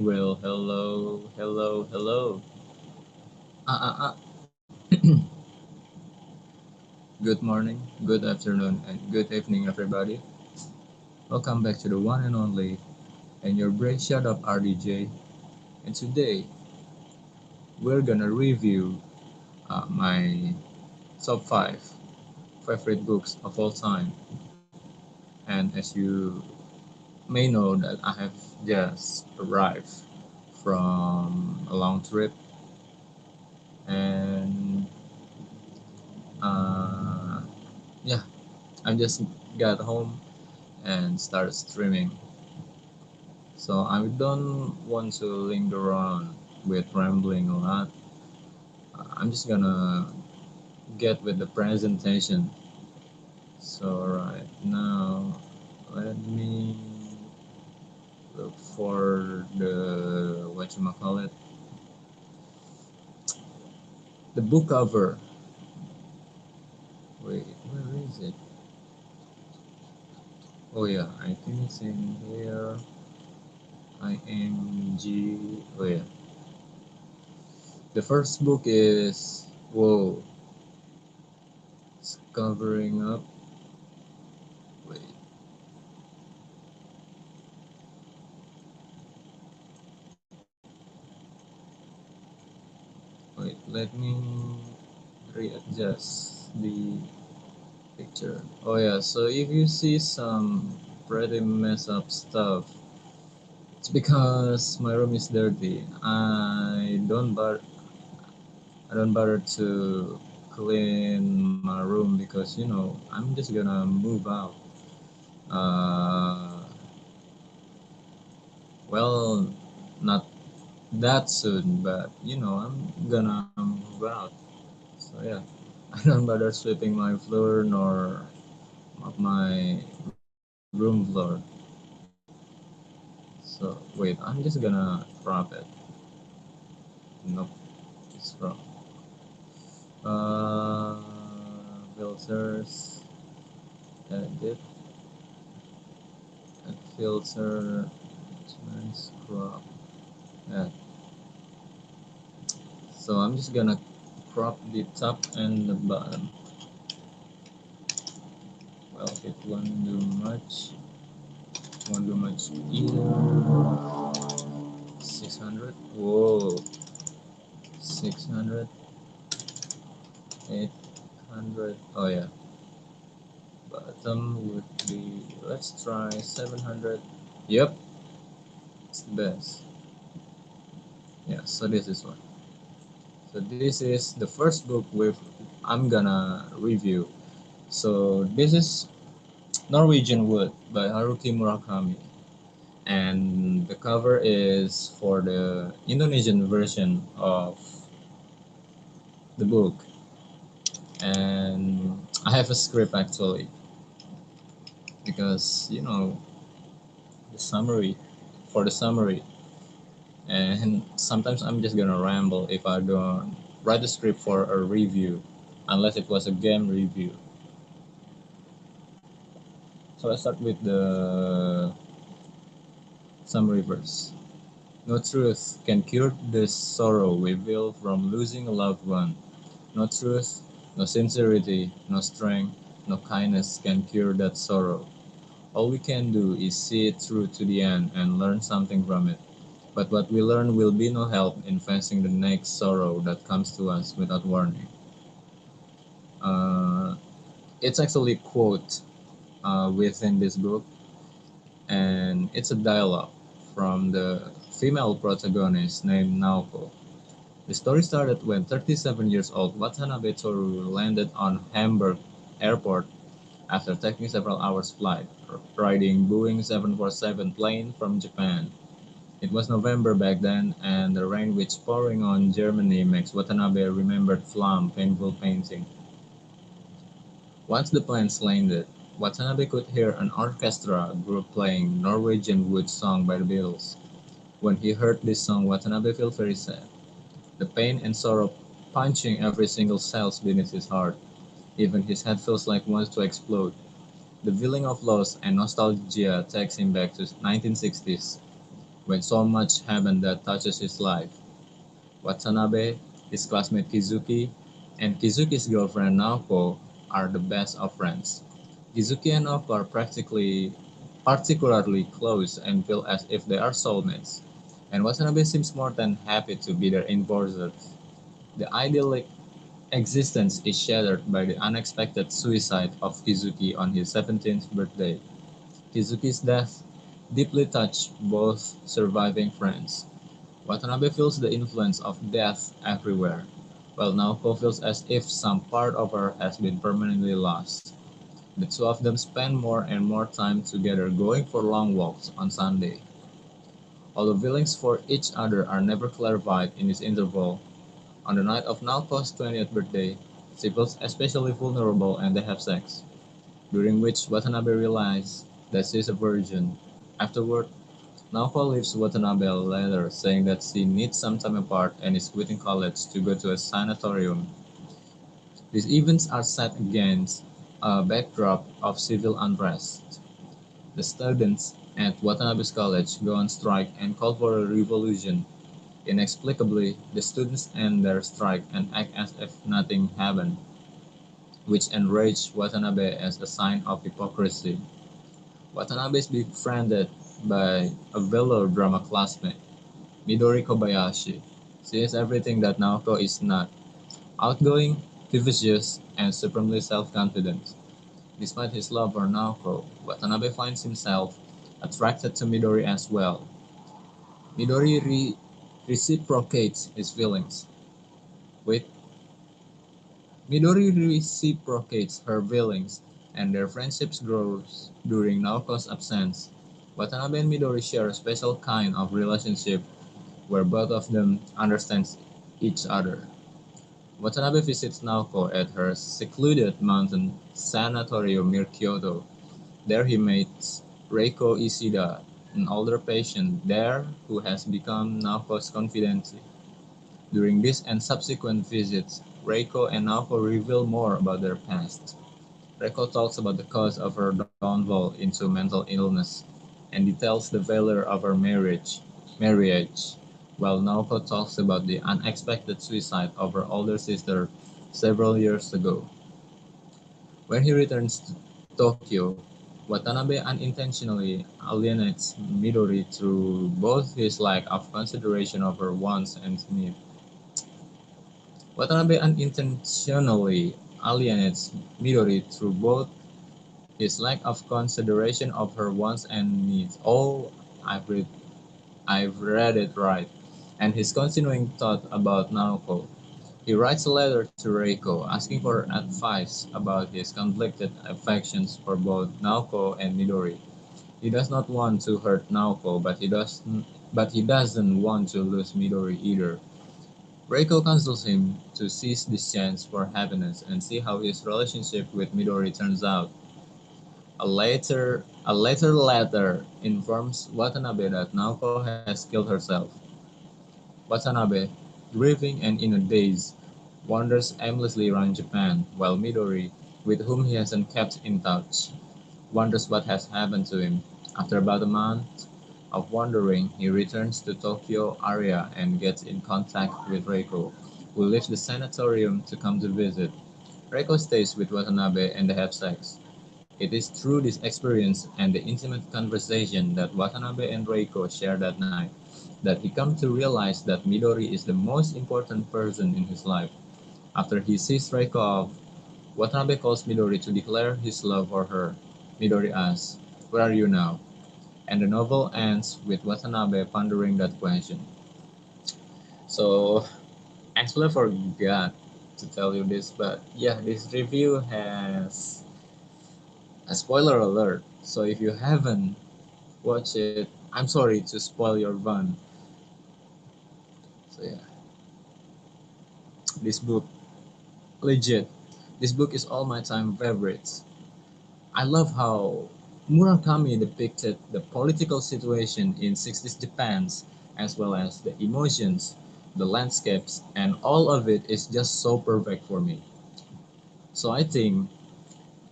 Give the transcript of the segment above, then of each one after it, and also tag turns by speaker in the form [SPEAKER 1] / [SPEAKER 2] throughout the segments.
[SPEAKER 1] Well, hello, hello, hello. Ah, ah, Good morning, good afternoon, and good evening, everybody. Welcome back to the one and only, and your brain shut up RDJ. And today, we're gonna review my top 5 favorite books of all time. And as you may know, that I have just arrived from a long trip, and uh, yeah, I just got home and start streaming. So I don't want to linger on with rambling a lot. I'm just gonna get with the presentation. So right now, let me look for the what you call it, the book cover. Wait, where is it? Oh yeah, I think it's in here. IMG. Oh yeah, the first book is whoa. It's covering up. Wait, let me readjust the picture. Oh yeah, so if you see some pretty mess up stuff, it's because my room is dirty. I don't bother to clean my room because I'm just gonna move out. Uh, well, not that soon, but I'm gonna move out. So yeah, I don't bother sweeping my floor nor mop my room floor. So wait, I'm just gonna crop it. Nope, it's wrong. Uh, Filters, edit, add filter, nice crop. Yeah. So I'm just gonna crop the top and the bottom. Well, it won't do much. Won't do much either. 600. Whoa. 600. 800. Oh yeah. Bottom would be, let's try 700. Yep, it's the best. Yeah, so this is one. So this is the first book with I'm gonna review. So this is Norwegian Wood by Haruki Murakami, and the cover is for the Indonesian version of the book. And I have a script actually because the summary for the summary, and sometimes I'm just gonna ramble if I don't write the script for a review, unless it was a game review. So let's start with the summary verse. No truth can cure the sorrow we feel from losing a loved one. No truth, no sincerity, no strength, no kindness can cure that sorrow. All we can do is see it through to the end and learn something from it. But what we learn will be no help in facing the next sorrow that comes to us without warning. Uh, it's actually a quote within this book, and it's a dialogue from the female protagonist named Naoko. The story started when 37 years old Watanabe Toru landed on Hamburg Airport after taking several hours flight, riding Boeing 747 plane from Japan. It was November back then, and the rain which pouring on Germany makes Watanabe remembered Flam painful painting. Once the planes landed, Watanabe could hear an orchestra group playing Norwegian Wood song by the Beatles. When he heard this song, Watanabe felt very sad, the pain and sorrow punching every single cell beneath his heart. Even his head feels like wants to explode. The feeling of loss and nostalgia takes him back to 1960s, when so much happened that touches his life. Watanabe, his classmate Kizuki, and Kizuki's girlfriend Naoko are the best of friends. Kizuki and Naoko are practically particularly close and feel as if they are soulmates, and Watanabe seems more than happy to be their enforcer. The idyllic existence is shattered by the unexpected suicide of Kizuki on his 17th birthday. Kizuki's death deeply touched both surviving friends. Watanabe feels the influence of death everywhere, while Naoko feels as if some part of her has been permanently lost. The two of them spend more and more time together going for long walks on Sunday. Although feelings for each other are never clarified in this interval, on the night of Naoko's 20th birthday, she feels especially vulnerable and they have sex, during which Watanabe realizes that she is a virgin. Afterward, Naoko leaves Watanabe a letter saying that she needs some time apart and is quitting college to go to a sanatorium. These events are set against a backdrop of civil unrest. The students at Watanabe's college go on strike and call for a revolution. Inexplicably, the students end their strike and act as if nothing happened, which enraged Watanabe as a sign of hypocrisy. Watanabe is befriended by a velodrama classmate, Midori Kobayashi. She is everything that Naoko is not: outgoing, vivacious, and supremely self-confident. Despite his love for Naoko, Watanabe finds himself attracted to Midori as well. Midori reciprocates his feelings. Wait, Midori reciprocates her feelings, and their friendship grows during Naoko's absence. Watanabe and Midori share a special kind of relationship where both of them understand each other. Watanabe visits Naoko at her secluded mountain sanatorium near Kyoto. There he meets Reiko Ishida, an older patient there who has become Naoko's confidant. During this and subsequent visits, Reiko and Naoko reveal more about their past. Reiko talks about the cause of her downfall into mental illness and details the failure of her marriage, while Naoko talks about the unexpected suicide of her older sister several years ago. When he returns to Tokyo, Watanabe unintentionally alienates Midori through both his lack of consideration of her wants and needs. Watanabe unintentionally alienates Midori through both his lack of consideration of her wants and needs. Oh, I've read it right. And his continuing thought about Naoko. He writes a letter to Reiko asking for advice about his conflicted affections for both Naoko and Midori. He does not want to hurt Naoko, but he doesn't want to lose Midori either. Reiko counsels him to seize this chance for happiness and see how his relationship with Midori turns out. A later letter informs Watanabe that Naoko has killed herself. Watanabe, grieving and in a daze, wanders aimlessly around Japan, while Midori, with whom he hasn't kept in touch, wonders what has happened to him. After about a month of wandering, he returns to Tokyo area and gets in contact with Reiko, who leaves the sanatorium to come to visit. Reiko stays with Watanabe and they have sex. It is through this experience and the intimate conversation that Watanabe and Reiko share that night that he comes to realize that Midori is the most important person in his life. After he sees Reiko off, Watanabe calls Midori to declare his love for her. Midori asks, "Where are you now?" And the novel ends with Watanabe pondering that question. So, actually, I forgot to tell you this, but yeah, this review has a spoiler alert. So, if you haven't watched it, I'm sorry to spoil your fun. So, yeah, this book, legit, this book is all my time favorites. I love how Murakami depicted the political situation in 60s Japan, as well as the emotions, the landscapes, and all of it is just so perfect for me. So I think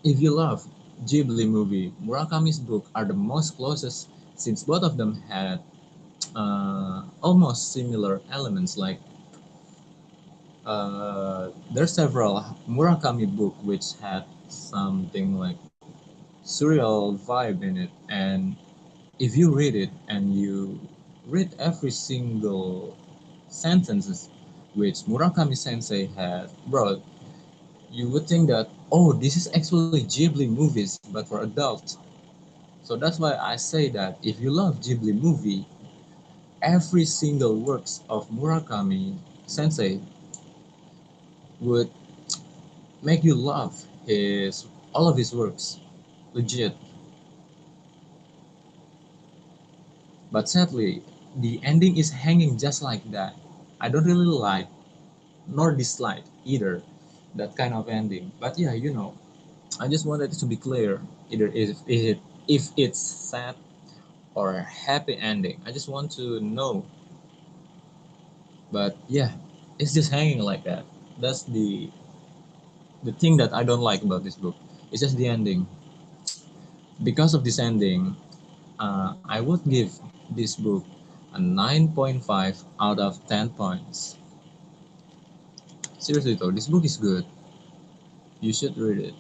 [SPEAKER 1] if you love Ghibli movie, Murakami's book are the most closest since both of them had almost similar elements. Like there's several Murakami book which had something like surreal vibe in it, and if you read it and you read every single sentences which Murakami Sensei had wrote, you would think that, oh, this is actually Ghibli movies but for adults. So that's why I say that if you love Ghibli movie, every single works of Murakami Sensei would make you love his all of his works, legit. But sadly, the ending is hanging just like that. I don't really like nor dislike either that kind of ending. But yeah, I just wanted it to be clear either if it's sad or a happy ending. I just want to know. But yeah, it's just hanging like that. That's the thing that I don't like about this book. It's just the ending. Because of this ending, I would give this book a 9.5 out of 10 points. Seriously though, this book is good. You should read it.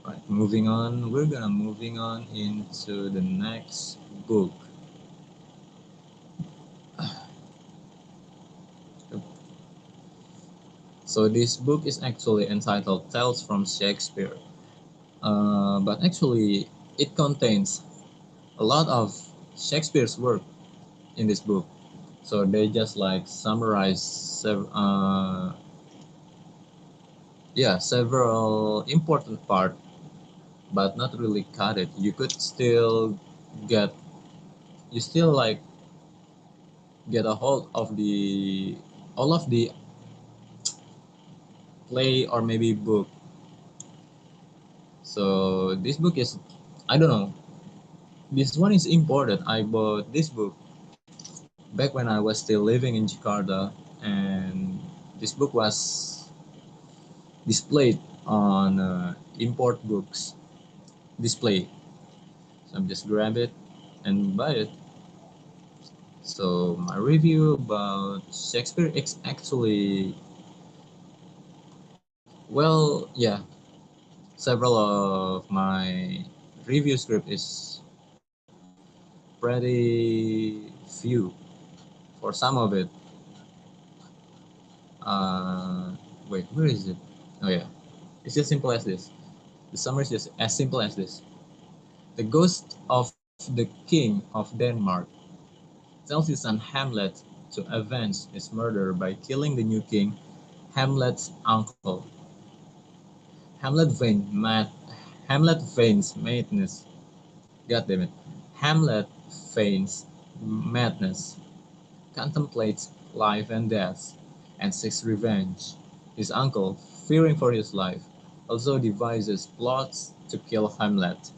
[SPEAKER 1] Right, moving on, we're gonna moving on into the next book. So this book is actually entitled Tales from Shakespeare, but actually it contains a lot of Shakespeare's work in this book. So they just like summarize several important part, but not really cut it. You could still get you still like get a hold of the all of the play or maybe book. So this book is, I don't know. This one is important. I bought this book back when I was still living in Jakarta, and this book was displayed on import books display. So I'm just grab it and buy it. So my review about Shakespeare is actually, well, yeah, several of my review script is pretty few for some of it. Uh, Wait, where is it? Oh yeah, it's just simple as this. The summary is just as simple as this. The ghost of the king of Denmark tells his son Hamlet to avenge his murder by killing the new king, Hamlet's uncle. Hamlet vain mad Hamlet feigns madness. God damn it. Hamlet feigns madness, contemplates life and death, and seeks revenge. His uncle, fearing for his life, also devises plots to kill Hamlet.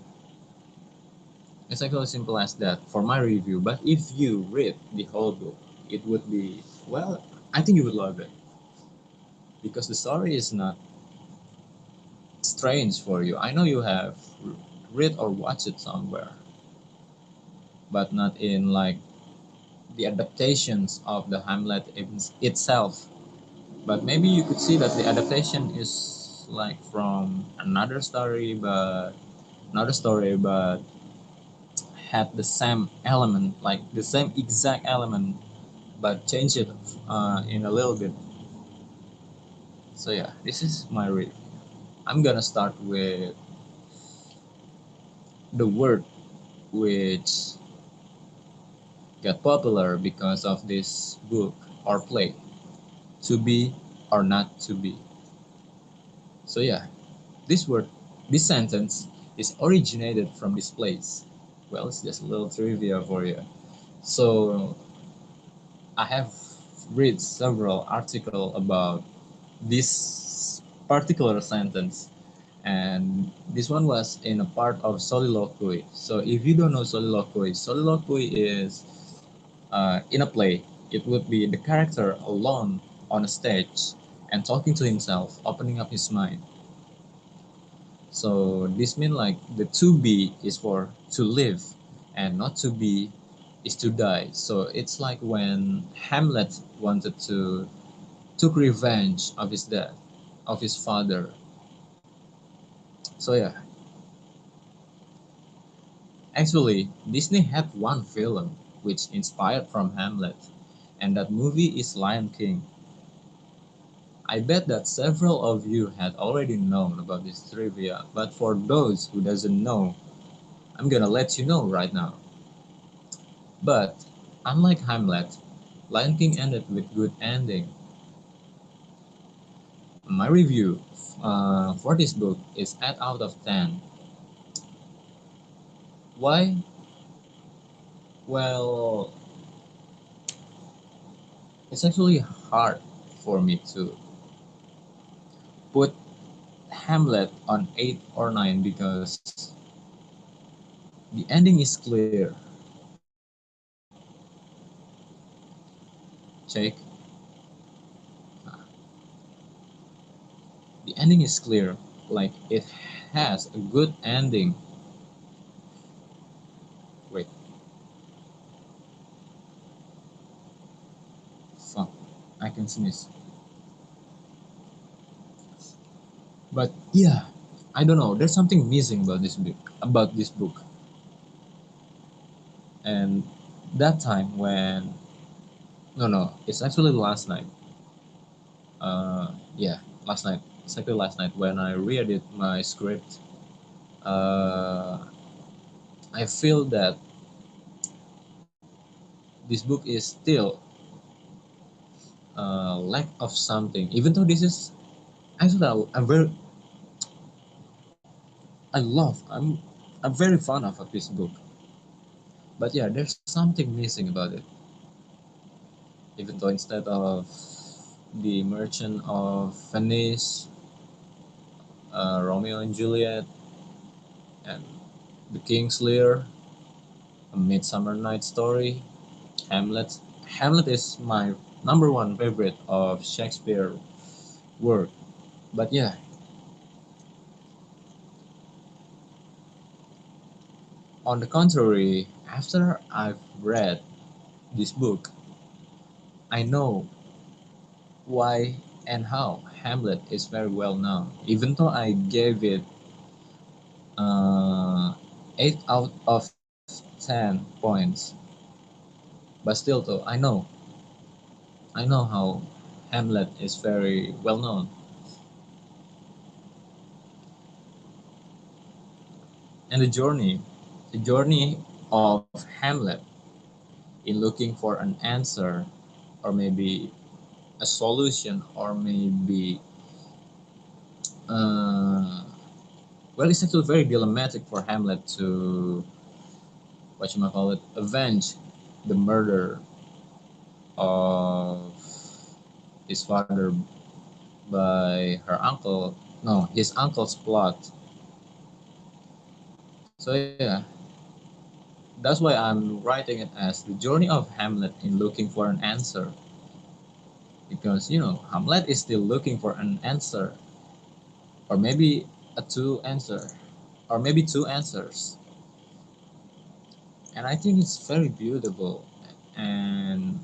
[SPEAKER 1] It's actually simple as that for my review, but if you read the whole book, it would be, well, I think you would love it. Because the story is not strange for you. I know you have read or watched it somewhere, but not in like the adaptations of the Hamlet itself. But maybe you could see that the adaptation is like from another story, but had the same element, like the same exact element, but change it in a little bit. So yeah, this is my read. I'm gonna start with the word which got popular because of this book or play, to be or not to be. So yeah, this word, this sentence is originated from this place. Well, it's just a little trivia for you. So I have read several articles about this particular sentence, and this one was in a part of soliloquy. So if you don't know soliloquy is in a play. It would be the character alone on a stage and talking to himself, opening up his mind. So this means like the to be is for to live and not to be is to die. So it's like when Hamlet wanted to took revenge of his dad, of his father. So yeah, actually Disney had one film which inspired from Hamlet, and that movie is Lion King. I bet that several of you had already known about this trivia, but for those who doesn't know, I'm gonna let you know right now. But unlike Hamlet, Lion King ended with good ending. My review for this book is 8 out of 10. Why? Well, it's actually hard for me to put Hamlet on 8 or 9 because the ending is clear. Check. The ending is clear. Like it has a good ending. Wait, fuck. I can sneeze. But yeah, I don't know. There's something missing about this book. About this book. And that time when no, it's actually last night. Yeah, last night. Exactly last night when I read it my script. Uh, I feel that this book is still lack of something. Even though this is actually I'm very I love I'm very fond of this book. But yeah, there's something missing about it. Even though instead of the Merchant of Venice, Romeo and Juliet, and the King's Lear, A Midsummer Night Story, Hamlet. Hamlet is my number one favorite of Shakespeare work. But yeah, on the contrary, after I've read this book, I know why and how Hamlet is very well known. Even though I gave it uh, 8 out of 10 points, but still though, I know how Hamlet is very well known. And the journey of Hamlet in looking for an answer or maybe a solution or maybe uh, well, it's actually very dilemmatic for Hamlet to what you might call it avenge the murder of his father by her uncle. No, his uncle's plot. So yeah, that's why I'm writing it as the journey of Hamlet in looking for an answer. Because Hamlet is still looking for an answer, or maybe a two answer, or maybe two answers. And I think it's very beautiful. And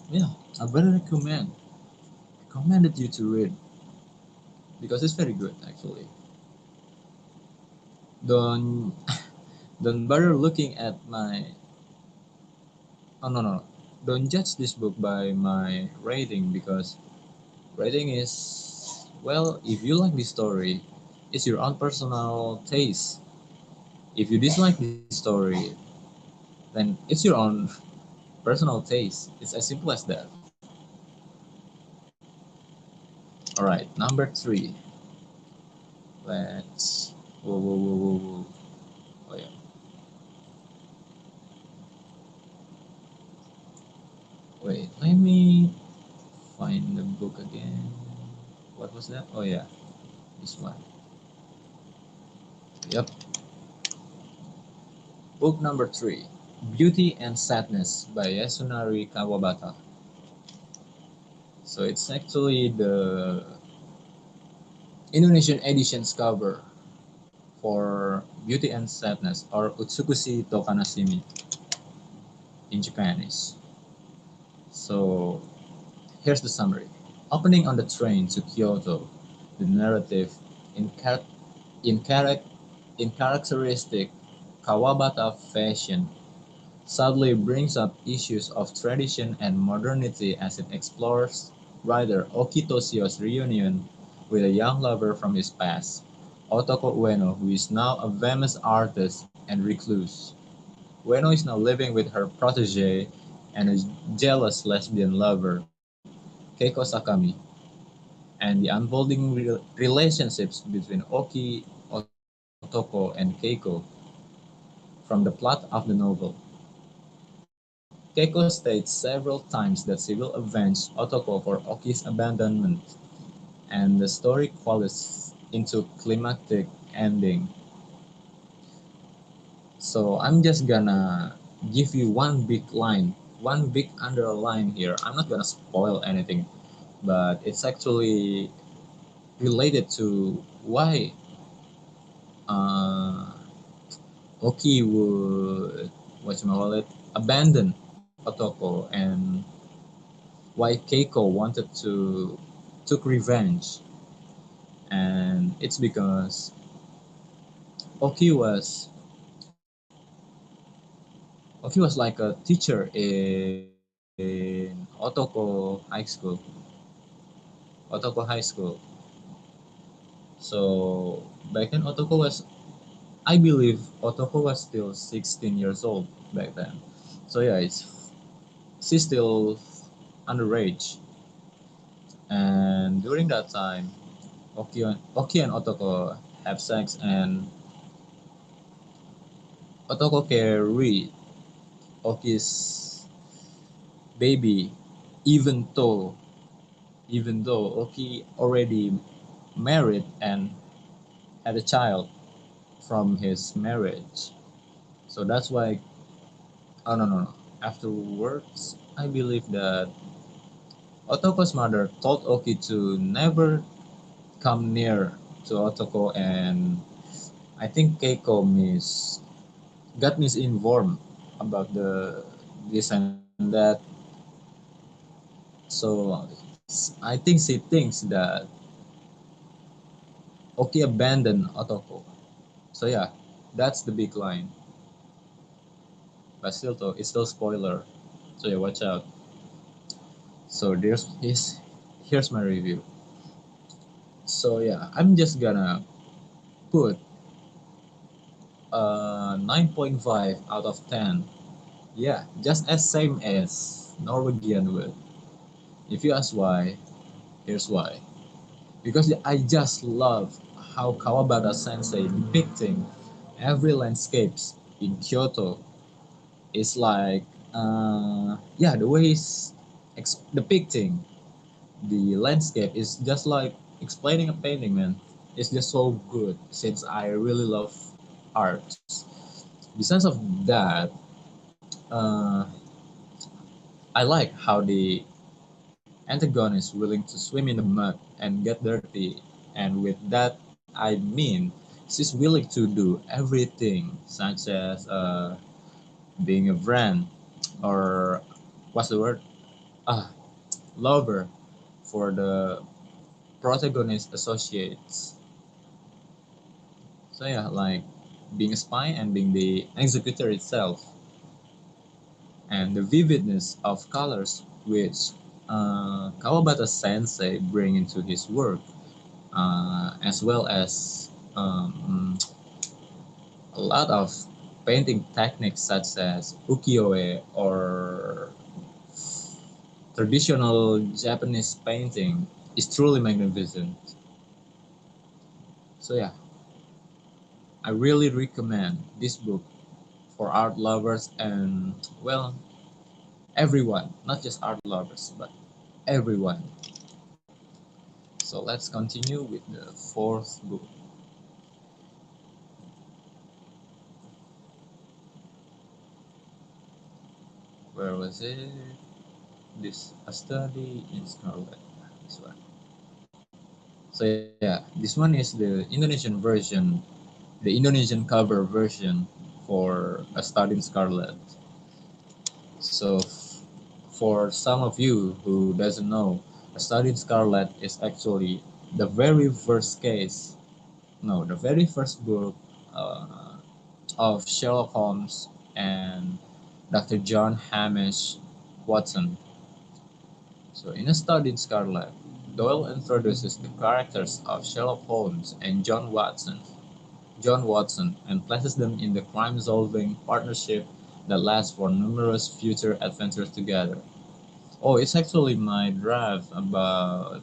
[SPEAKER 1] yeah, I very recommended you to read because it's very good actually. Don't don't bother looking at my oh no, don't judge this book by my rating because rating is well, if you like this story, it's your own personal taste. If you dislike this story, then it's your own personal taste. It's as simple as that. All right, number three. Let's. Whoa. Oh yeah. Wait, let me find the book again. What was that? Oh yeah, this one. Yep. Book number three. Beauty and Sadness by Yasunari Kawabata. So it's actually the Indonesian edition's cover for Beauty and Sadness or Utsukushi Tokanashimi. in Japanese. So here's the summary. Opening on the train to Kyoto, the narrative in, char- in, charac- in characteristic Kawabata fashion subtly brings up issues of tradition and modernity as it explores writer Oki Toshio's reunion with a young lover from his past, Otoko Ueno, who is now a famous artist and recluse. Ueno is now living with her protege and a jealous lesbian lover, Keiko Sakami, and the unfolding relationships between Oki, Otoko, and Keiko from the plot of the novel. Keiko states several times that she will avenge Otoko for Oki's abandonment, and the story coalesces into climactic ending. So I'm just gonna give you one big line, one big underline here. I'm not gonna spoil anything, but it's actually related to why uh, Oki would abandon Otoko, and why Keiko wanted to took revenge, and it's because Oki was Oki was like a teacher in Otoko High School. So back then I believe Otoko was still 16 years old back then. So yeah, she's still underage, and during that time, Oki and Otoko have sex, and Otoko carried Oki's baby, even though Oki already married and had a child from his marriage. So that's why, oh no, no, no. Afterwards, I believe that Otoko's mother told Oki to never come near to Otoko, and I think Keiko got misinformed about this and that. So I think she thinks that Oki abandoned Otoko. So yeah, that's the big line. But still though, it's still spoiler. So yeah, watch out. So here's my review. So yeah, I'm just gonna put 9.5 out of 10. Yeah, just as same as Norwegian would. If you ask why, here's why. Because I just love how Kawabata Sensei depicting every landscapes in Kyoto is like, yeah, the way he's depicting the landscape is just like explaining a painting, man. It's just so good since I really love art. Besides of that, uh, I like how the antagonist is willing to swim in the mud and get dirty, and with that I mean she's willing to do everything, such as being a friend or what's the word? Ah, lover for the protagonist associates. So yeah, like being a spy and being the executor itself, and the vividness of colors which Kawabata Sensei bring into his work, as well as a lot of painting techniques such as ukiyo-e or traditional Japanese painting is truly magnificent. So yeah, I really recommend this book for art lovers and, well, everyone, not just art lovers, but everyone. So let's continue with the fourth book. Where was it? This A Study in Scarlet. This one. So yeah, this one is the Indonesian version, the Indonesian cover version for A Study in Scarlet. So, for some of you who doesn't know, A Study in Scarlet is actually the very first case, no, the very first book uh, of Sherlock Holmes and Dr. John Hamish Watson. So, in A Study in Scarlet, Doyle introduces the characters of Sherlock Holmes and John Watson, and places them in the crime-solving partnership that lasts for numerous future adventures together. Oh, it's actually my draft about,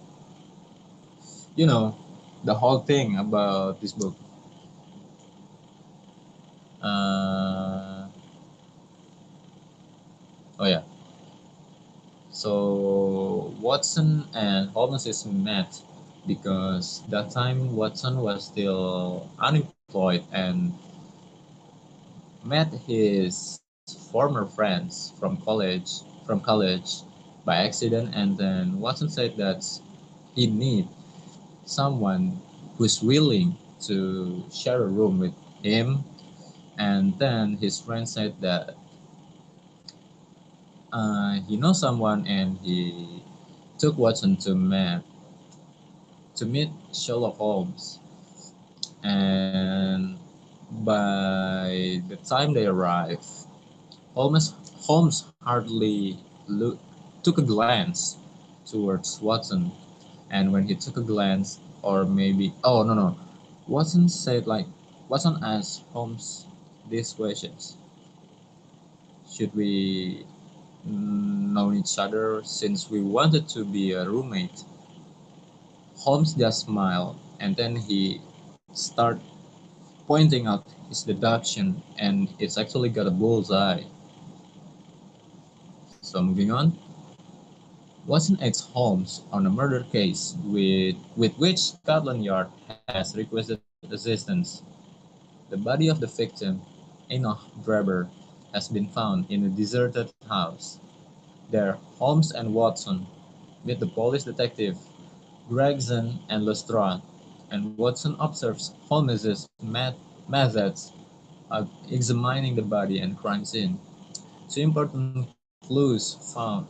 [SPEAKER 1] you know, the whole thing about this book. Uh, oh yeah. So Watson and Holmes is met because that time Watson was still unemployed and met his former friends from college by accident, and then Watson said that he need someone who's willing to share a room with him. And then his friend said that he knows someone, and he took Watson to meet Sherlock Holmes. And by the time they arrive, Holmes hardly took a glance towards Watson. And when he took a glance, or maybe, oh no no, Watson said like, Watson asked Holmes these questions: should we know each other since we wanted to be a roommate? Holmes just smiled, and then he started pointing out his deduction, and it's actually got a bullseye. So moving on, Watson asks Holmes on a murder case with which Scotland Yard has requested assistance. The body of the victim, Enoch Drebber, has been found in a deserted house. There, Holmes and Watson meet the police detective Gregson and Lestrade, and Watson observes Holmes's methods of examining the body and crime scene. Two important clues found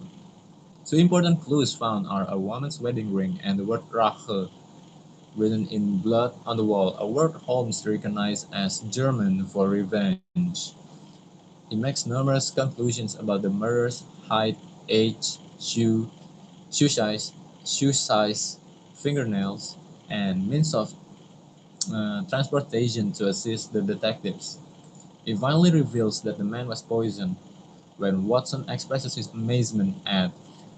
[SPEAKER 1] Two important clues found are a woman's wedding ring and the word Rache written in blood on the wall, a word Holmes recognized as German for revenge. He makes numerous conclusions about the murderer's height, age, shoe size, fingernails, and means of transportation to assist the detectives. He finally reveals that the man was poisoned. When Watson expresses his amazement at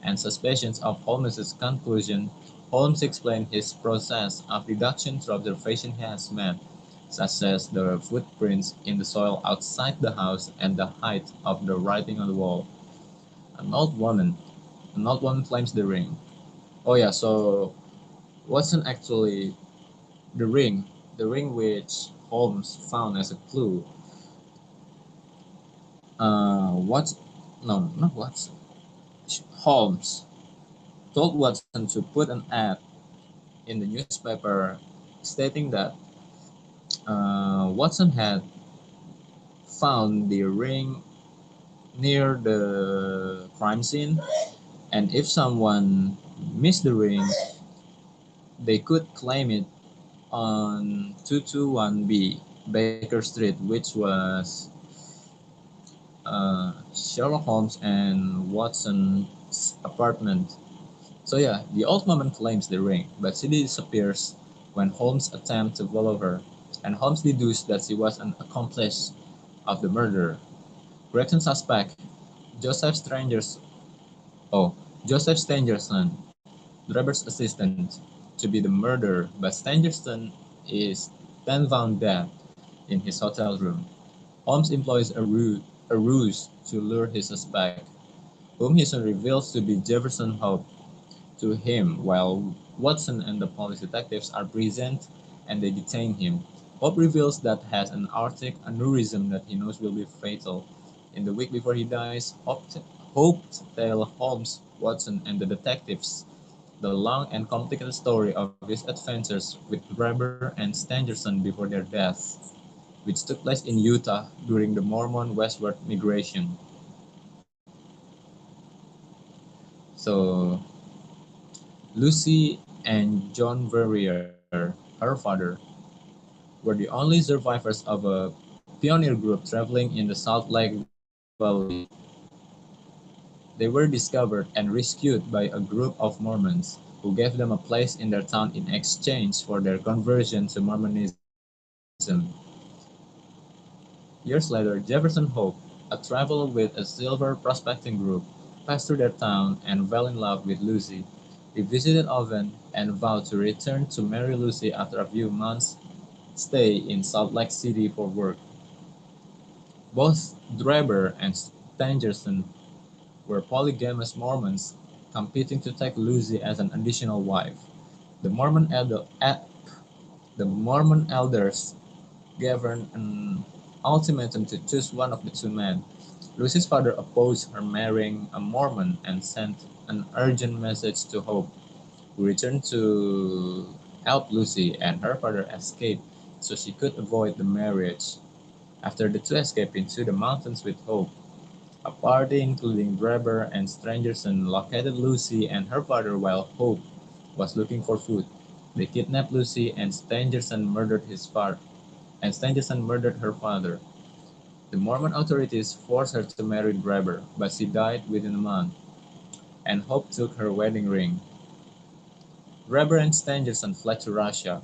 [SPEAKER 1] and suspicions of Holmes's conclusion, Holmes explains his process of deduction through observation he has made, such as the footprints in the soil outside the house and the height of the writing on the wall. An old woman, an old woman claims the ring. Oh yeah, so Watson actually the ring which Holmes found as a clue. What? No, not Watson. Holmes told Watson to put an ad in the newspaper stating that Watson had found the ring near the crime scene, and if someone missed the ring, they could claim it on 221B Baker Street, which was Sherlock Holmes and Watson's apartment. So yeah, the old woman claims the ring, but she disappears when Holmes attempts to follow her, and Holmes deduces that she was an accomplice of the murderer. Gregson suspects Joseph Stranger's oh Joseph Stangerson, Drebber's assistant, to be the murderer, but Stangerson is then found dead in his hotel room. Holmes employs a ruse to lure his suspect, whom he soon reveals to be Jefferson Hope, to him while Watson and the police detectives are present and they detain him. Hope reveals that has an aortic aneurysm that he knows will be fatal. In the week before he dies, Hope tells Holmes, Watson, and the detectives the long and complicated story of his adventures with Drebber and Stangerson before their deaths, which took place in Utah during the Mormon westward migration. So Lucy and John Verrier, her father, were the only survivors of a pioneer group traveling in the Salt Lake Valley. They were discovered and rescued by a group of Mormons who gave them a place in their town in exchange for their conversion to Mormonism. Years later, Jefferson Hope, a traveler with a silver prospecting group, passed through their town and fell in love with Lucy. He visited often and vowed to return to marry Lucy after a few months' stay in Salt Lake City for work. Both Draper and Stangerson were polygamous Mormons competing to take Lucy as an additional wife. The Mormon, the Mormon elders gave her an ultimatum to choose one of the two men. Lucy's father opposed her marrying a Mormon and sent an urgent message to Hope, who returned to help Lucy and her father escape so she could avoid the marriage. After the two escaped into the mountains with Hope, a party including Draper and Strangerson located Lucy and her father while Hope was looking for food. They kidnapped Lucy and Stangerson murdered her father. The Mormon authorities forced her to marry Draper, but she died within a month, and Hope took her wedding ring. Draper and Stangerson fled to Russia,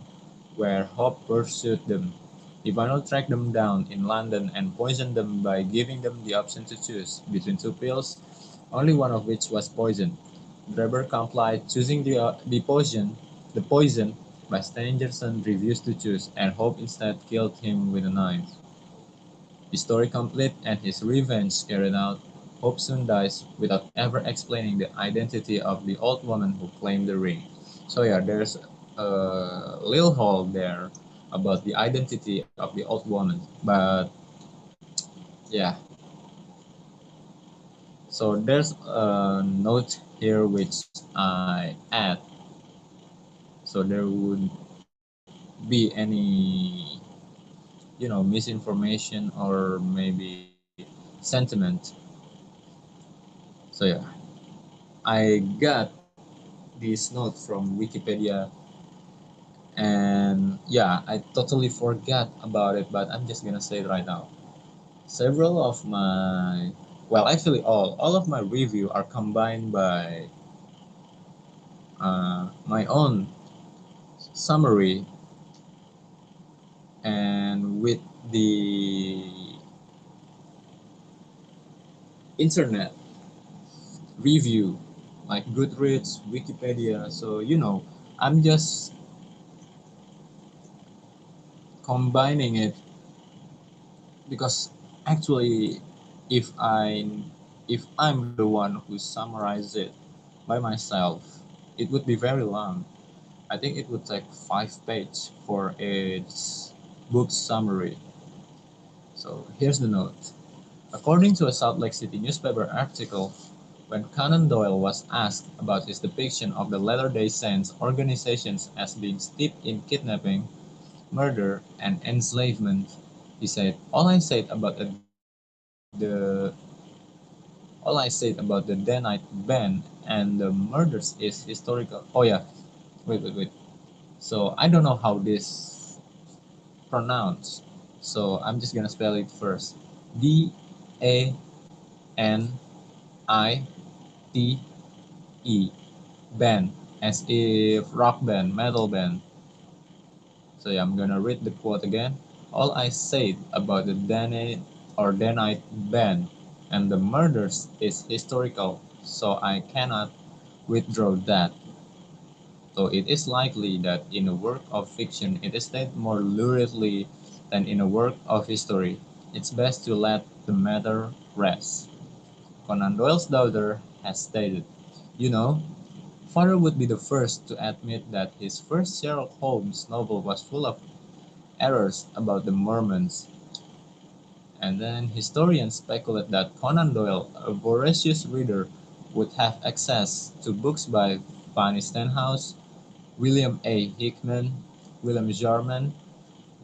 [SPEAKER 1] where Hope pursued them. He finally tracked them down in London and poisoned them by giving them the option to choose between two pills, only one of which was poisoned. Draper complied, choosing the poison, but Stangerson refused to choose, and Hope instead killed him with a knife. The story complete and his revenge carried out, Hope soon dies without ever explaining the identity of the old woman who claimed the ring. So yeah, there's a little hole there about the identity of the old woman. But yeah, so there's a note here which I add, so there would be any misinformation or maybe sentiment. So yeah, I got this note from Wikipedia, and yeah, I totally forgot about it, but I'm just gonna say it right now. Several of my, well, actually all of my review are combined by my own summary and with the internet review like Goodreads, Wikipedia. So I'm just combining it because actually if I if I'm the one who summarized it by myself, it would be very long. I think it would take 5 pages for its book summary. So here's the note. According to a Salt Lake City newspaper article, when Conan Doyle was asked about his depiction of the Latter-day Saints organizations as being steeped in kidnapping, murder, and enslavement, he said, All I said about the Danite band and the murders is historical. Oh yeah, wait. So I don't know how this pronounced. So I'm just gonna spell it first. Danite, band, as if rock band, metal band. So yeah, I'm gonna read the quote again. All I said about the Danite band and the murders is historical, so I cannot withdraw that. So it is likely that in a work of fiction it is stated more luridly than in a work of history. It's best to let the matter rest. Conan Doyle's daughter has stated, You know, Father would be the first to admit that his first Sherlock Holmes novel was full of errors about the Mormons, and then historians speculate that Conan Doyle, a voracious reader, would have access to books by Fanny Stenhouse, William A. Hickman, William Jarman,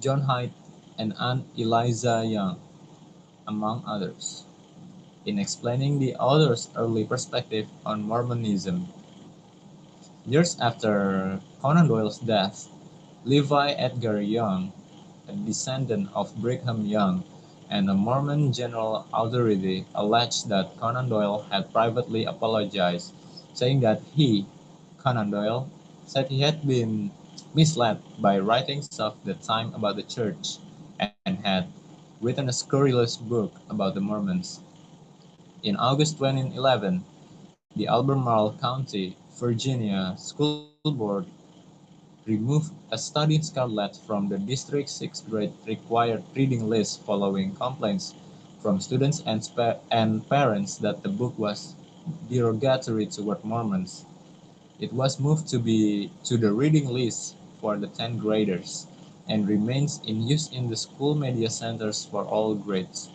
[SPEAKER 1] John Haidt, and Anne Eliza Young, among others. in explaining the author's early perspective on Mormonism. Years after Conan Doyle's death, Levi Edgar Young, a descendant of Brigham Young and a Mormon general authority, alleged that Conan Doyle had privately apologized, saying that he, Conan Doyle, said he had been misled by writings of the time about the church and had written a scurrilous book about the Mormons. In August 2011, the Albemarle County, Virginia School Board removed a study in Scarlet from the district's sixth grade required reading list following complaints from students and parents that the book was derogatory toward Mormons. It was moved to the reading list for the 10th graders and remains in use in the school media centers for all grades.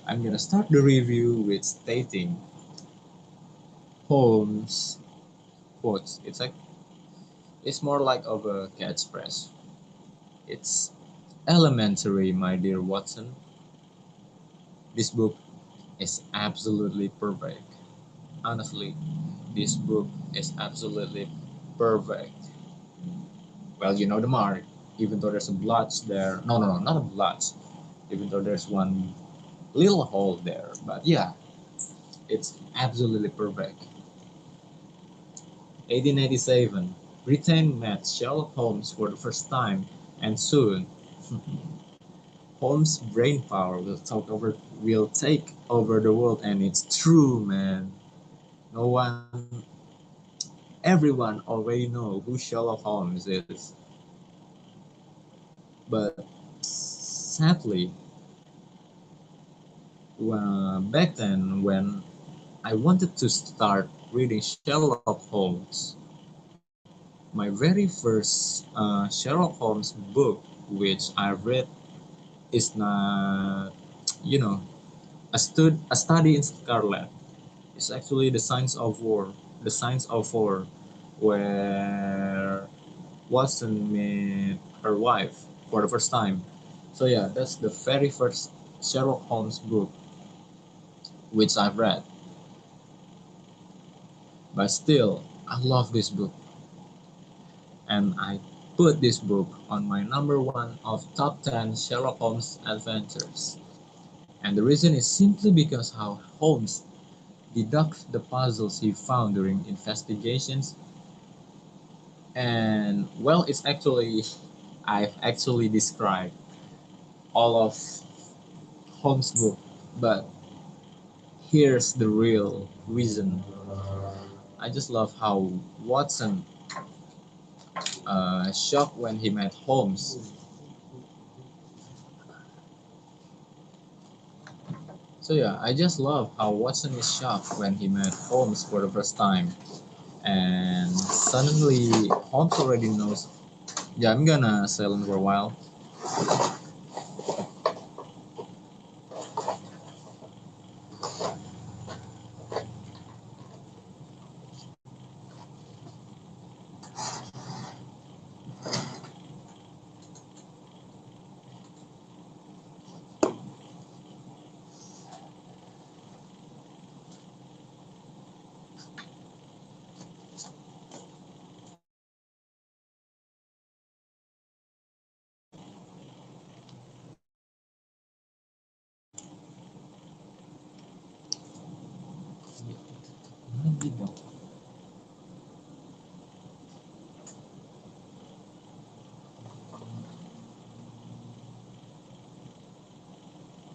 [SPEAKER 1] I'm gonna start the review with stating Holmes quotes. It's more like of a catchphrase. It's elementary, my dear Watson. This book is absolutely perfect. Honestly, this book is absolutely perfect. Well, you know the mark. Even though there's a blotch there. No, no, no, not a blotch. Even though there's one little hole there. But yeah, it's absolutely perfect. 1887. Britain met Sherlock Holmes for the first time, and soon Holmes' brain power will take over the world, and it's true, man. No one, everyone already know who Sherlock Holmes is, but sadly, back then when I wanted to start reading Sherlock Holmes, my very first Sherlock Holmes book, which I read, is not, you know, a study in Scarlet. It's actually the Science of War, the Science of War, where Watson met her wife for the first time. So yeah, that's the very first Sherlock Holmes book which I've read. But still, I love this book, and I put this book on my number one of top 10 Sherlock Holmes adventures. And the reason is simply because how Holmes deducts the puzzles he found during investigations. And well, it's actually, I've actually described all of Holmes' book, but here's the real reason. I just love how Watson shocked when he met Holmes. So yeah, I just love how Watson is shocked when he met Holmes for the first time, and suddenly Holmes already knows. Yeah, I'm gonna silent for a while.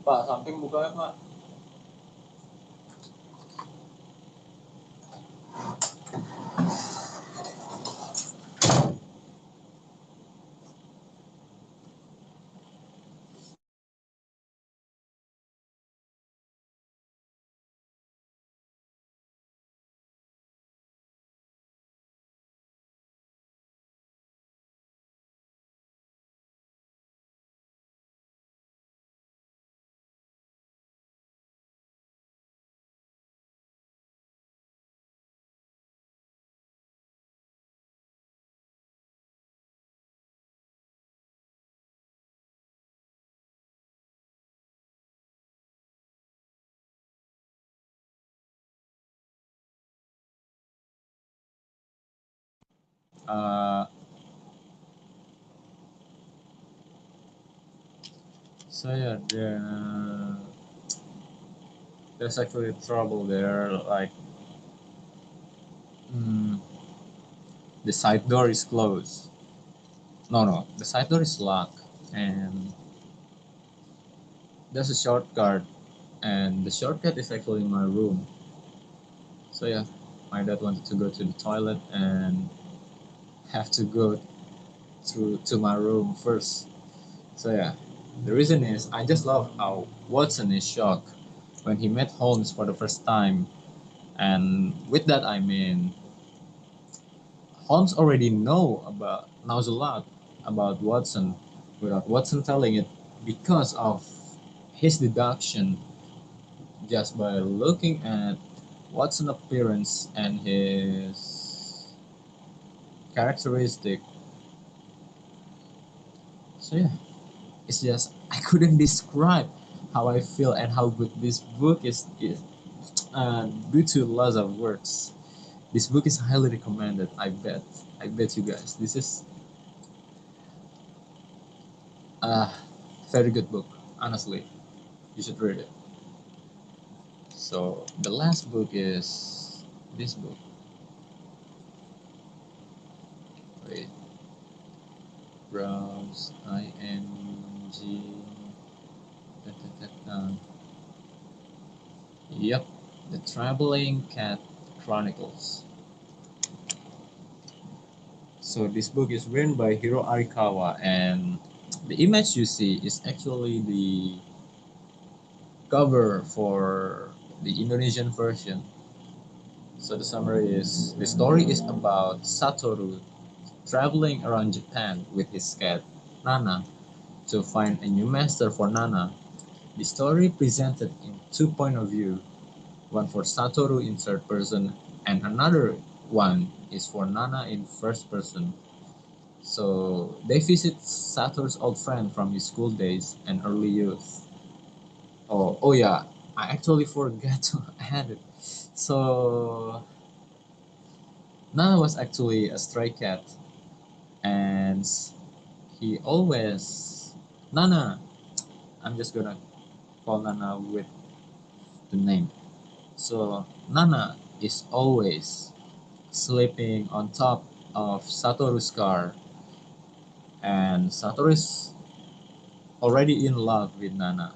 [SPEAKER 1] Pak, samping buka ya Pak. Uh, so yeah, there's actually trouble there. Like, mm, the side door is closed. No, no, the side door is locked, and there's a shortcut, and the shortcut is actually in my room. So yeah, my dad wanted to go to the toilet and have to go to my room first. So yeah, the reason is I just love how Watson is shocked when he met Holmes for the first time, and with that I mean Holmes already knows a lot about Watson without Watson telling it because of his deduction just by looking at Watson's appearance and his characteristic. So yeah, it's just I couldn't describe how I feel and how good this book is due to lots of words. This book is highly recommended. I bet you guys. This is a very good book. Honestly, you should read it. So the last book is this book. Wait, browse IMG. Da, da, da, da. Yep, the Traveling Cat Chronicles. So this book is written by Hiro Arikawa, and the image you see is actually the cover for the Indonesian version. So the summary is the story is about Satoru traveling around Japan with his cat Nana to find a new master for Nana. The story presented in two point of view, one for Satoru in third person and another one is for Nana in first person. So they visit Satoru's old friend from his school days and early youth. Oh yeah, I actually forgot to add it. So Nana was actually a stray cat, and he always Nana. I'm just gonna call Nana with the name. So Nana is always sleeping on top of Satoru's car, and Satoru is already in love with Nana.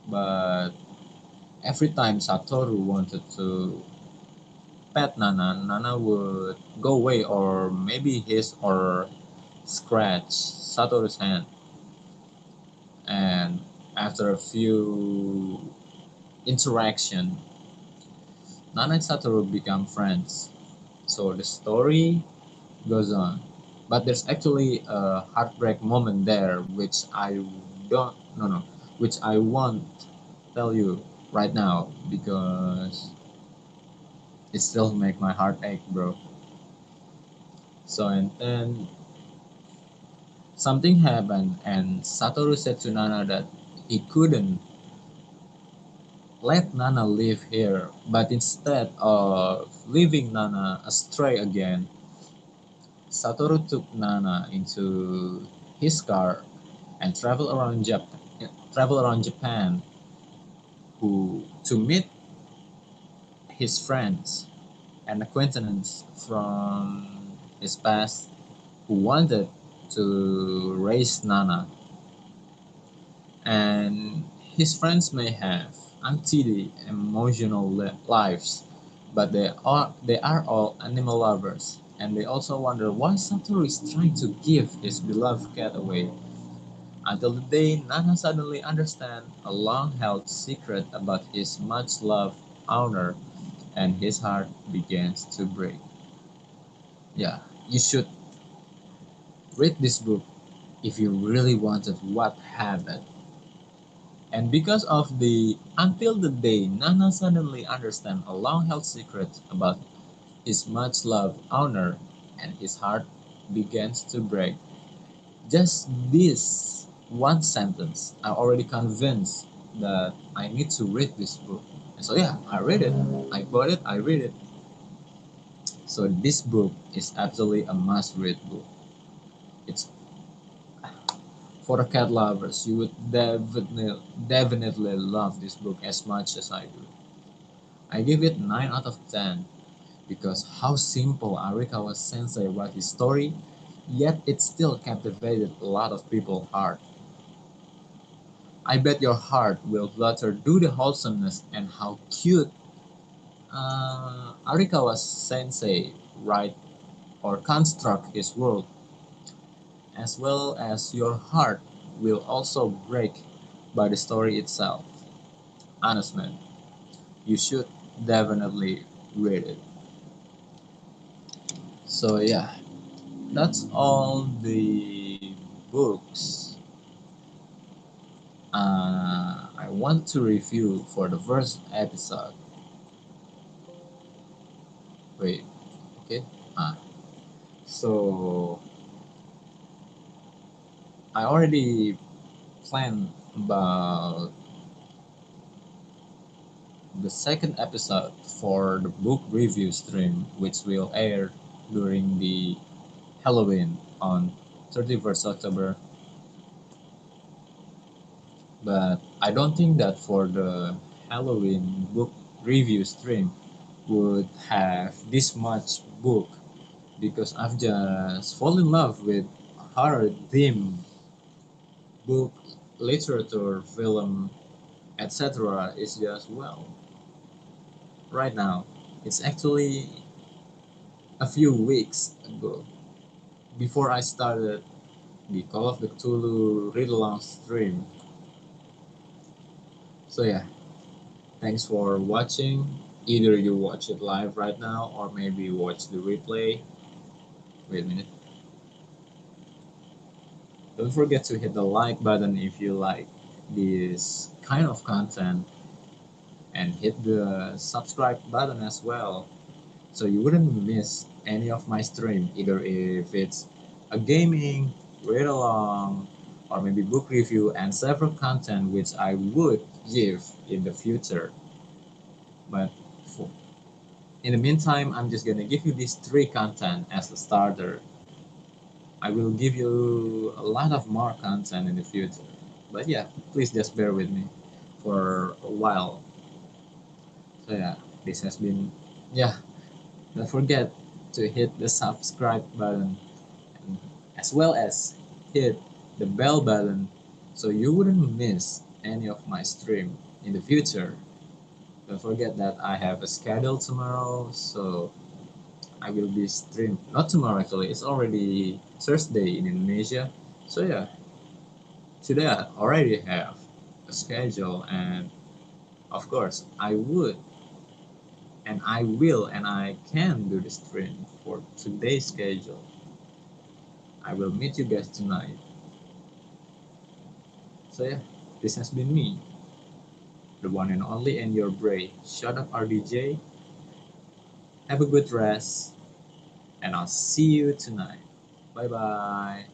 [SPEAKER 1] But every time Satoru wanted to pet Nana, Nana would go away or maybe hiss or scratch Satoru's hand. And after a few interaction, Nana and Satoru become friends. So the story goes on. But there's actually a heartbreak moment there, which I don't, no, no, which I won't tell you right now because it still make my heart ache, bro. So and then something happened, and Satoru said to Nana that he couldn't let Nana live here, but instead of leaving Nana astray again, Satoru took Nana into his car and travel around Japan to meet his friends and acquaintances from his past who wanted to raise Nana. And his friends may have untidy emotional lives, but they are all animal lovers, and they also wonder why Satoru is trying to give his beloved cat away. Until the day Nana suddenly understands a long-held secret about his much-loved owner, and his heart begins to break. Yeah, you should read this book if you really wanted what happened. And because of the until the day Nana suddenly understands a long-held secret about his much-loved owner, and his heart begins to break. Just this one sentence, I'm already convinced that I need to read this book. And so yeah, I read it. I bought it. I read it. So this book is absolutely a must-read book. It's for the cat lovers. You would definitely love this book as much as I do. I give it 9 out of 10 because how simple Arikawa sensei wrote his story, yet it still captivated a lot of people's heart. I bet your heart will flutter due to wholesomeness and how cute Arikawa sensei write or construct his world, as well as your heart will also break by the story itself. Honest man, you should definitely read it. So yeah, that's all the books I want to review for the first episode. Wait, okay. Ah, so I already planned about the second episode for the book review stream, which will air during the Halloween on 31st October. But I don't think that for the Halloween book review stream would have this much book because I've just fallen in love with horror theme book, literature, film, etc. Is just well right now. It's actually a few weeks ago before I started the Call of the Cthulhu read along stream. So yeah, thanks for watching. Either you watch it live right now or maybe watch the replay. Wait a minute. Don't forget to hit the like button if you like this kind of content and hit the subscribe button as well so you wouldn't miss any of my stream, either if it's a gaming, read along, or maybe book review and several content which I would give in the future. But for, in the meantime, I'm just gonna give you these 3 content as a starter. I will give you a lot of more content in the future. But yeah, please just bear with me for a while. So yeah, this has been, yeah, don't forget to hit the subscribe button and as well as hit the bell button so you wouldn't miss any of my stream in the future. Don't forget that I have a schedule tomorrow, so I will be stream not tomorrow actually, it's already Thursday in Indonesia. So yeah, today I already have a schedule and of course I would and I will and I can do the stream for today's schedule. I will meet you guys tonight. So yeah, this has been me, the one and only and your Bray. Shut up RDJ. Have a good rest and I'll see you tonight. Bye bye.